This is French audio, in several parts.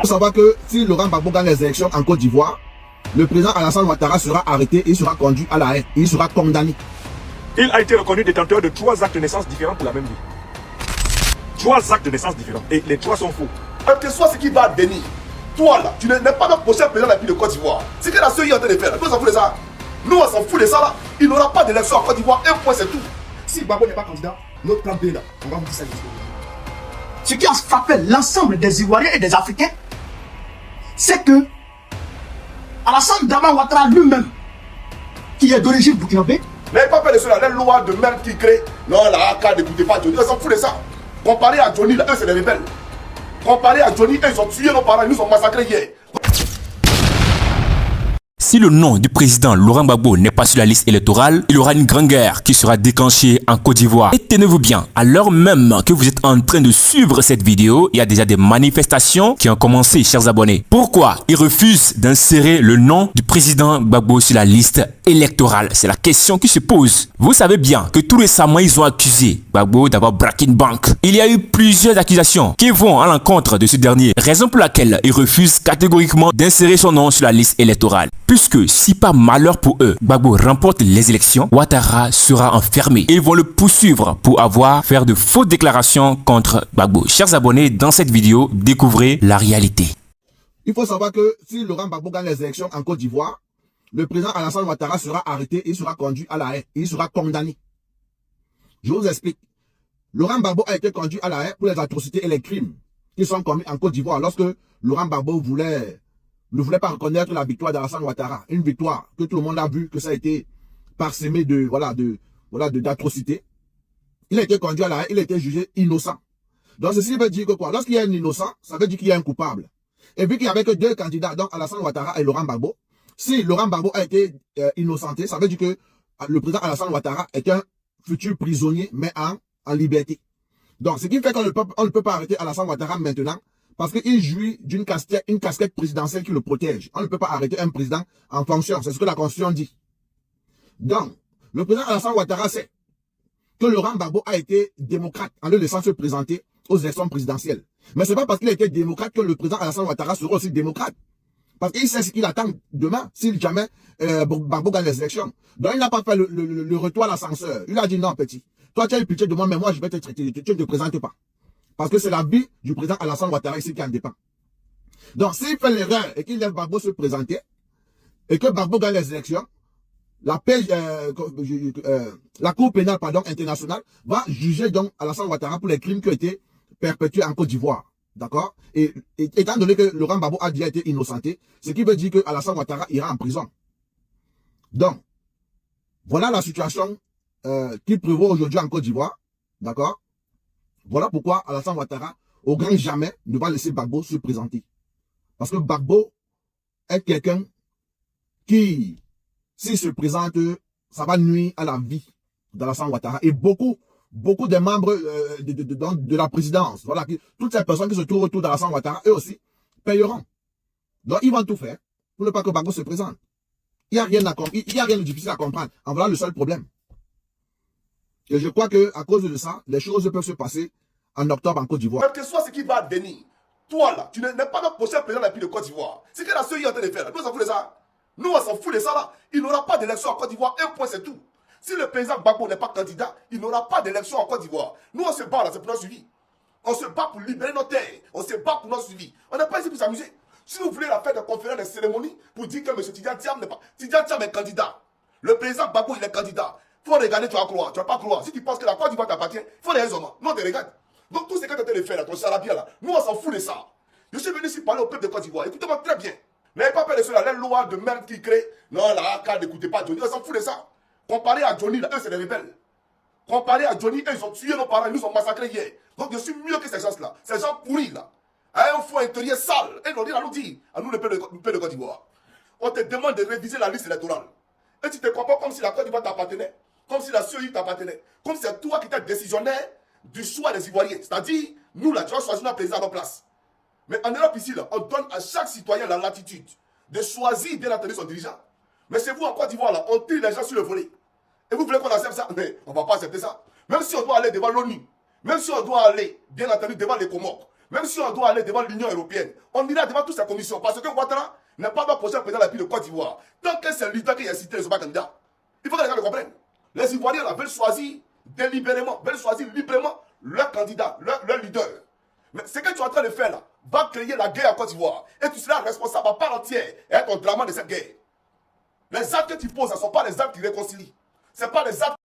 Il faut savoir que si Laurent Gbagbo gagne les élections en Côte d'Ivoire, le président Alassane Ouattara sera arrêté et il sera conduit à la haie. Il sera condamné. Il a été reconnu détenteur de 3 actes de naissance différents pour la même vie. 3 actes de naissance différents. Et les 3 sont faux. Quel que soit ce qui va advenir, toi là, tu n'es pas notre prochain président de la République de Côte d'Ivoire. C'est que la seule est en train de faire. Nous, on s'en fout de ça. Nous, on s'en fout de ça là. Il n'aura pas d'élection en Côte d'Ivoire. Un point, c'est tout. Si Gbagbo n'est pas candidat, notre plan B là, on va vous dire ça. Ce qui a frappé l'ensemble des Ivoiriens et des Africains, c'est que Alassane Dramane Ouattara lui-même, qui est d'origine burkinabé, n'avez pas peur de cela. Les lois de merde qui créent. Non, la AK, n'écoutez pas Johnny. On s'en fout de ça. Comparé à Johnny, là, eux, c'est des rebelles. Comparé à Johnny, eux, ils ont tué nos parents. Ils nous ont massacrés hier. Si le nom du président Laurent Gbagbo n'est pas sur la liste électorale, il y aura une grande guerre qui sera déclenchée en Côte d'Ivoire. Et tenez-vous bien, à l'heure même que vous êtes en train de suivre cette vidéo, il y a déjà des manifestations qui ont commencé, chers abonnés. Pourquoi ils refusent d'insérer le nom du président Gbagbo sur la liste électorale? C'est la question qui se pose. Vous savez bien que tout récemment, ils ont accusé Gbagbo d'avoir braqué une banque. Il y a eu plusieurs accusations qui vont à l'encontre de ce dernier, raison pour laquelle ils refusent catégoriquement d'insérer son nom sur la liste électorale. Puisque si par malheur pour eux, Gbagbo remporte les élections, Ouattara sera enfermé et ils vont le poursuivre pour avoir fait de fausses déclarations contre Gbagbo. Chers abonnés, dans cette vidéo, découvrez la réalité. Il faut savoir que si Laurent Gbagbo gagne les élections en Côte d'Ivoire, le président Alassane Ouattara sera arrêté et il sera conduit à la haie. Il sera condamné. Je vous explique. Laurent Gbagbo a été conduit à la haie pour les atrocités et les crimes qui sont commis en Côte d'Ivoire lorsque Laurent Gbagbo ne voulait pas reconnaître la victoire d'Alassane Ouattara. Une victoire que tout le monde a vu, que ça a été parsemé d'atrocités. Il a été conduit à la haie, il a été jugé innocent. Donc ceci veut dire que quoi? Lorsqu'il y a un innocent, ça veut dire qu'il y a un coupable. Et vu qu'il n'y avait que 2 candidats, donc Alassane Ouattara et Laurent Gbagbo, si Laurent Gbagbo a été innocenté, ça veut dire que le président Alassane Ouattara est un futur prisonnier, mais en liberté. Donc ce qui fait qu'on ne peut pas arrêter Alassane Ouattara maintenant, parce qu'il jouit d'une casquette présidentielle qui le protège. On ne peut pas arrêter un président en fonction. C'est ce que la Constitution dit. Donc, le président Alassane Ouattara sait que Laurent Gbagbo a été démocrate en le laissant se présenter aux élections présidentielles. Mais ce n'est pas parce qu'il a été démocrate que le président Alassane Ouattara sera aussi démocrate. Parce qu'il sait ce qu'il attend demain si jamais Gbagbo gagne les élections. Donc, il n'a pas fait le retour à l'ascenseur. Il a dit non, petit. Toi, tu as eu pitié de moi, mais moi, je vais te traiter. Tu ne te présentes pas. Parce que c'est la vie du président Alassane Ouattara ici qui en dépend. Donc, s'il fait l'erreur et qu'il laisse Gbagbo se présenter, et que Gbagbo gagne les élections, la Cour pénale internationale va juger donc Alassane Ouattara pour les crimes qui ont été perpétués en Côte d'Ivoire. D'accord? Et étant donné que Laurent Gbagbo a déjà été innocenté, ce qui veut dire que Alassane Ouattara ira en prison. Donc, voilà la situation qui prévaut aujourd'hui en Côte d'Ivoire. D'accord? Voilà pourquoi Alassane Ouattara, au grand jamais, ne va laisser Gbagbo se présenter. Parce que Gbagbo est quelqu'un qui, s'il se présente, ça va nuire à la vie d'Alassane Ouattara. Et beaucoup des membres de la présidence, voilà, toutes ces personnes qui se trouvent autour d'Alassane Ouattara, eux aussi, payeront. Donc, ils vont tout faire pour ne pas que Gbagbo se présente. Il n'y a rien de difficile à comprendre. En voilà le seul problème. Et je crois qu'à cause de ça, les choses peuvent se passer en octobre en Côte d'Ivoire. Quel que soit ce qui va advenir, toi là, tu n'es pas notre prochain président de la République de Côte d'Ivoire. C'est que la seule est en train de faire. Nous, on s'en fout de ça. Nous, on s'en fout de ça là. Il n'aura pas d'élection en Côte d'Ivoire. Un point, c'est tout. Si le président Gbagbo n'est pas candidat, il n'aura pas d'élection en Côte d'Ivoire. Nous, on se bat là, c'est pour notre suivi. On se bat pour libérer nos terres. On se bat pour notre suivi. On n'est pas ici pour s'amuser. Si vous voulez la fête de conférence, de cérémonie, pour dire que M. Tidjane Thiam n'est pas. Tidjane Thiam est candidat. Le président Gbagbo, il est candidat. Il faut regarder, tu vas croire. Tu ne vas pas croire. Si tu penses que la Côte d'Ivoire t'appartient, il faut les raisonnements. Non, tu regardes. Donc tout ce que tu es en train de faire là, ton charabia là, nous on s'en fout de ça. Je suis venu ici parler au peuple de Côte d'Ivoire. Écoutez-moi très bien. N'ayez pas peur de cela. Les lois de merde qui créent. Non, la AK, n'écoutez pas Johnny. On s'en fout de ça. Comparé à Johnny, là, eux, c'est des rebelles. Comparé à Johnny, eux, ils ont tué nos parents. Ils nous ont massacrés hier. Donc je suis mieux que ces gens-là. Ces gens pourris là. À un fond intérieur sale. Et ils ont dit à nous dire, à nous le peuple de Côte d'Ivoire. On te demande de réviser la liste électorale. Et tu te comprends comme si la Côte d'Ivoire t'appartenait. Comme si la CEI t'appartenait. Comme si c'est toi qui étais décisionnaire du choix des Ivoiriens. C'est-à-dire, nous là, tu vas choisir notre président à notre place. Mais en Europe ici, là, on donne à chaque citoyen la latitude de choisir bien entendu son dirigeant. Mais c'est vous en Côte d'Ivoire, là, on tire les gens sur le volet. Et vous voulez qu'on accepte ça? Mais on ne va pas accepter ça. Même si on doit aller devant l'ONU, même si on doit aller, bien entendu, devant les Comores, Même si on doit aller devant l'Union européenne, on ira devant toutes ces commissions. Parce que Ouattara n'est pas le prochain président de la République de Côte d'Ivoire. Tant que c'est l'État qui a cité, ils ne sont pas candidats. Il faut que les gens le comprennent. Les Ivoiriens là, veulent choisir délibérément, veulent choisir librement leur candidat, leur leader. Mais ce que tu es en train de faire là, va créer la guerre en Côte d'Ivoire. Et tu seras responsable à part entière et être au drame de cette guerre. Les actes que tu poses, ce ne sont pas les actes qui réconcilient. Ce n'est pas les actes.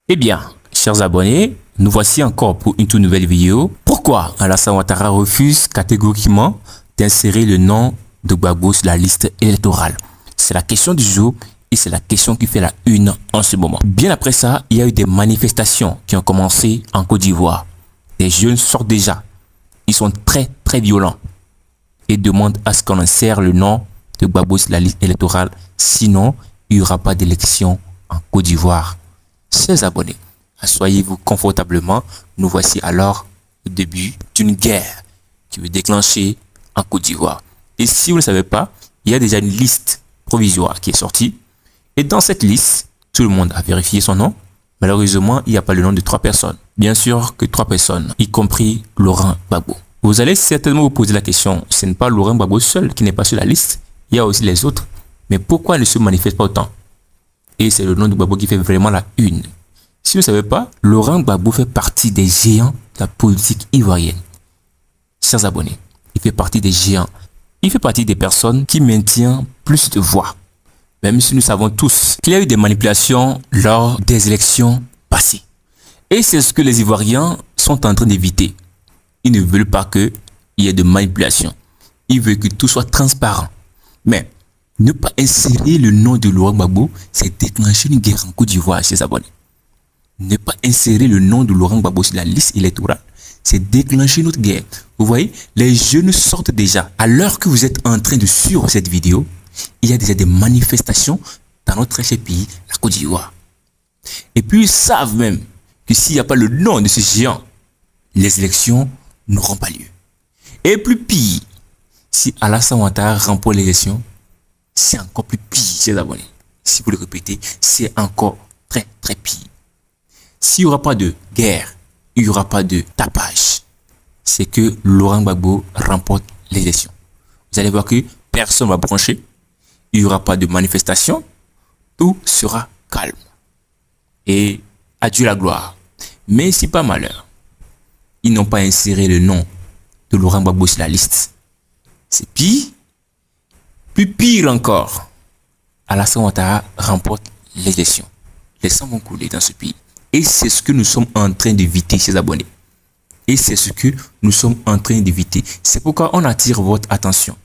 Eh bien, chers abonnés, nous voici encore pour une toute nouvelle vidéo. Pourquoi Alassane Ouattara refuse catégoriquement d'insérer le nom de Gbagbo sur la liste électorale? C'est la question du jour et c'est la question qui fait la une en ce moment. Bien après ça, il y a eu des manifestations qui ont commencé en Côte d'Ivoire. Les jeunes sortent déjà. Ils sont très violents et demandent à ce qu'on insère le nom de Gbagbo sur la liste électorale. Sinon, il n'y aura pas d'élection en Côte d'Ivoire. Chers abonnés, asseyez-vous confortablement. Nous voici alors au début d'une guerre qui veut déclencher en Côte d'Ivoire. Et si vous ne savez pas, il y a déjà une liste provisoire qui est sortie. Et dans cette liste, tout le monde a vérifié son nom. Malheureusement, il n'y a pas le nom de 3 personnes. Bien sûr que 3 personnes, y compris Laurent Gbagbo. Vous allez certainement vous poser la question, ce n'est pas Laurent Gbagbo seul qui n'est pas sur la liste. Il y a aussi les autres. Mais pourquoi ils ne se manifestent pas autant? Et c'est le nom de Gbagbo qui fait vraiment la une. Si vous ne savez pas, Laurent Gbagbo fait partie des géants de la politique ivoirienne. Chers abonnés, il fait partie des géants. Il fait partie des personnes qui maintiennent plus de voix. Même si nous savons tous qu'il y a eu des manipulations lors des élections passées. Et c'est ce que les Ivoiriens sont en train d'éviter. Ils ne veulent pas qu'il y ait de manipulation. Ils veulent que tout soit transparent. Mais ne pas insérer le nom de Laurent Gbagbo, c'est déclencher une guerre en Côte d'Ivoire, chers abonnés. Ne pas insérer le nom de Laurent Gbagbo sur la liste électorale, c'est déclencher notre guerre. Vous voyez, les jeunes sortent déjà. À l'heure que vous êtes en train de suivre cette vidéo, il y a déjà des manifestations dans notre cher pays, la Côte d'Ivoire. Et puis ils savent même que s'il n'y a pas le nom de ce géant, les élections n'auront pas lieu. Et plus pire, si Alassane Ouattara remporte l'élection, c'est encore plus pire, chers abonnés. Si vous le répétez, c'est encore très pire. S'il n'y aura pas de guerre, il n'y aura pas de tapage. C'est que Laurent Gbagbo remporte l'élection. Vous allez voir que personne ne va brancher. Il n'y aura pas de manifestation. Tout sera calme. Et adieu la gloire. Mais si pas malheur, ils n'ont pas inséré le nom de Laurent Gbagbo sur la liste. C'est pire. Plus pire encore, Alassane Ouattara remporte l'élection. Les sangs vont couler dans ce pays. Et c'est ce que nous sommes en train d'éviter, chers abonnés. Et c'est ce que nous sommes en train d'éviter. C'est pourquoi on attire votre attention.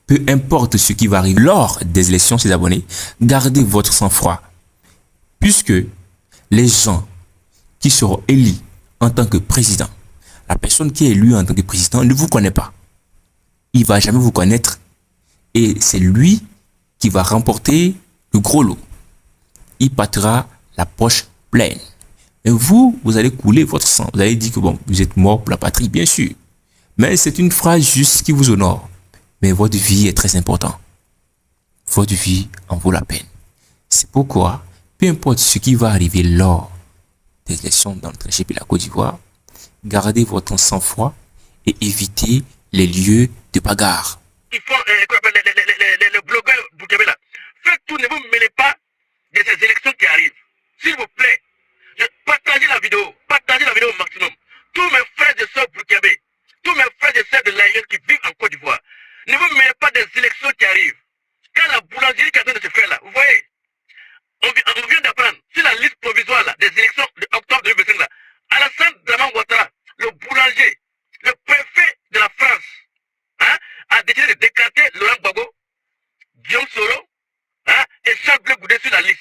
Peu importe ce qui va arriver lors des élections, chers abonnés, gardez votre sang-froid. Puisque les gens qui seront élus en tant que président, la personne qui est élue en tant que président ne vous connaît pas. Il ne va jamais vous connaître. Et c'est lui qui va remporter le gros lot. Il partira la poche pleine. Et vous allez couler votre sang. Vous allez dire que bon, vous êtes mort pour la patrie, bien sûr. Mais c'est une phrase juste qui vous honore. Mais votre vie est très importante. Votre vie en vaut la peine. C'est pourquoi, peu importe ce qui va arriver lors des élections dans notre pays, la Côte d'Ivoire, gardez votre sang-froid et évitez les lieux de bagarre. Ils font les blogueurs burkinabés là. Faites tout, ne vous mêlez pas de ces élections qui arrivent. S'il vous plaît, partagez la vidéo au maximum. Tous mes frères et sœurs burkinabés, tous mes frères et sœurs de l'Aïen qui vivent en Côte d'Ivoire, ne vous mêlez pas des élections qui arrivent. Quand la boulangerie qui est en train de se faire là, vous voyez, on vient d'apprendre sur la liste provisoire là, des élections d'octobre 2025 là, Alassane Ouattara, le boulanger, le préfet de la France, a décidé de déclarer Laurent Gbagbo, Guillaume Soro et Charles Blé Goudé sur la liste.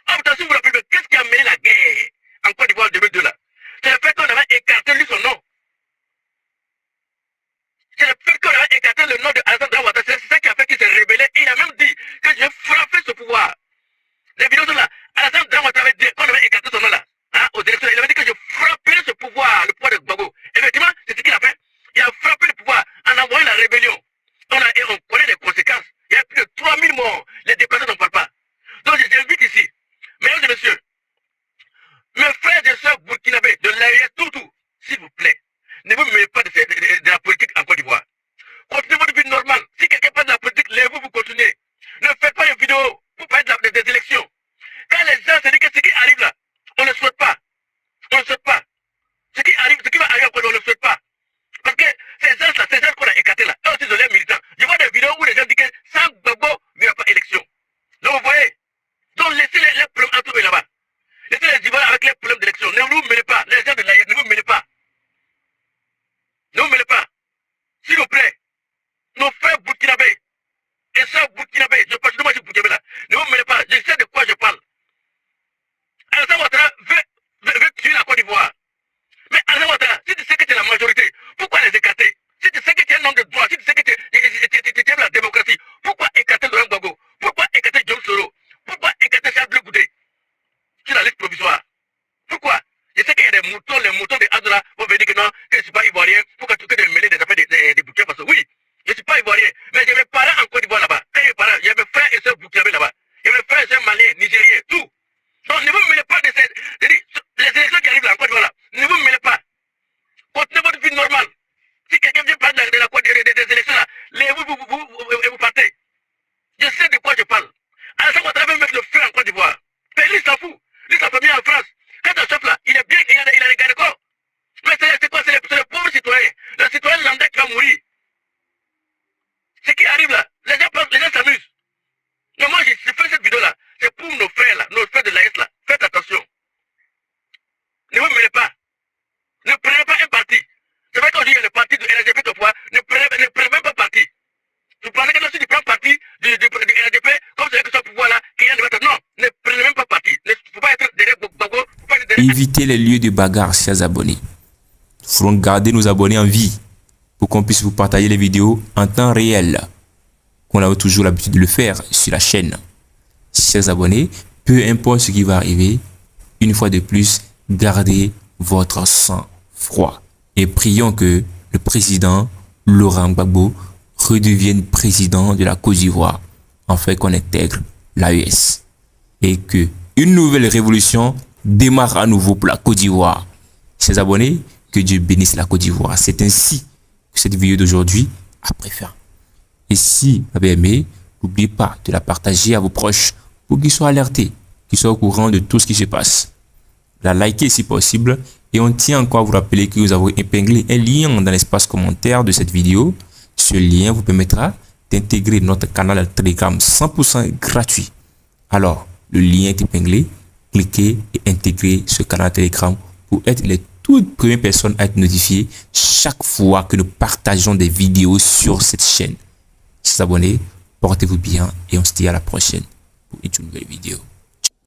Ah, putain, si vous vous rappelez, qu'est-ce qui a mené la guerre en Côte d'Ivoire en 2002 là? C'est le fait qu'on avait écarté là, on veut dire que non, que je ne suis pas ivoirien, pour que tu me mêler des affaires des Burkina Faso. Oui, je ne suis pas ivoirien, mais j'ai mes parents en Côte d'Ivoire là-bas. Il y a mes frères et sœurs burkinabés là-bas. Il y a mes frères et sœurs maliens, nigériens, tout. Donc ne vous mêlez pas de les élections qui arrivent là en Côte d'Ivoire là. Ne vous mêlez pas. Continuez votre vie normale. Si quelqu'un vient parler des élections là, vous partez. Je sais de quoi je parle. Alassane Ouattara veut mettre le feu en Côte d'Ivoire. Mais lui s'en fout. Lui sa famille en France. Quand un chef là, il est bien, il a les garde-corps. Mais c'est quoi? C'est le pauvre citoyen. Le citoyen lambda qui va mourir. Ce qui arrive là, les gens s'amusent. Mais moi, je fais cette vidéo là. C'est pour nos frères là, nos frères de l'AS là. Faites attention. Ne vous mêlez pas. Ne prenez pas un parti. C'est vrai qu'aujourd'hui il y a le parti de LGP au pouvoir. Ne prenez même pas parti. Vous pensez que si tu prends parti du LGP, comme c'est que ce pouvoir là, qu'il y a de mettre. Non, ne prenez même pas parti. Il ne faut pas être derrière Gbagbo. Évitez les lieux de bagarre, chers abonnés. Nous ferons garder nos abonnés en vie pour qu'on puisse vous partager les vidéos en temps réel, qu'on a toujours l'habitude de le faire sur la chaîne. Chers abonnés, peu importe ce qui va arriver, une fois de plus, gardez votre sang-froid et prions que le président Laurent Gbagbo redevienne président de la Côte d'Ivoire afin qu'on intègre l'AES et que une nouvelle révolution démarre à nouveau pour la Côte d'Ivoire. Chers abonnés, que Dieu bénisse la Côte d'Ivoire. C'est ainsi que cette vidéo d'aujourd'hui a pris fin. Et si vous avez aimé, n'oubliez pas de la partager à vos proches pour qu'ils soient alertés, qu'ils soient au courant de tout ce qui se passe. La liker si possible. Et on tient encore à vous rappeler que nous avons épinglé un lien dans l'espace commentaire de cette vidéo. Ce lien vous permettra d'intégrer notre canal Telegram 100% gratuit. Alors, le lien est épinglé. Cliquez et intégrez ce canal Telegram pour être les toutes premières personnes à être notifiées chaque fois que nous partageons des vidéos sur cette chaîne. Chers abonnés, portez-vous bien et on se dit à la prochaine pour une nouvelle vidéo.